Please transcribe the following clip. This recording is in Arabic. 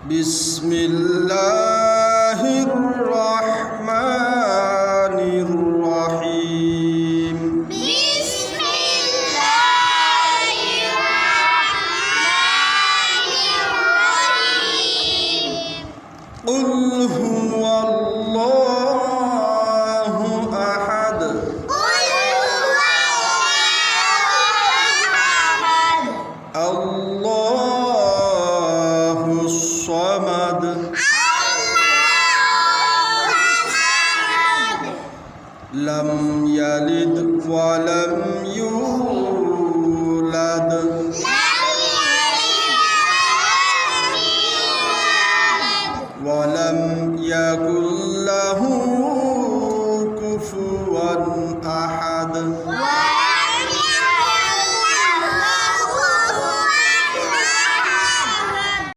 بسم الله الرحمن الرحيم بسم الله الرحمن الرحيم قل هو الله أحد قل هو الله أحد الله الصمد الله الصمد لم يلد ولم يولد لم يلد ولم يولد ولم يكن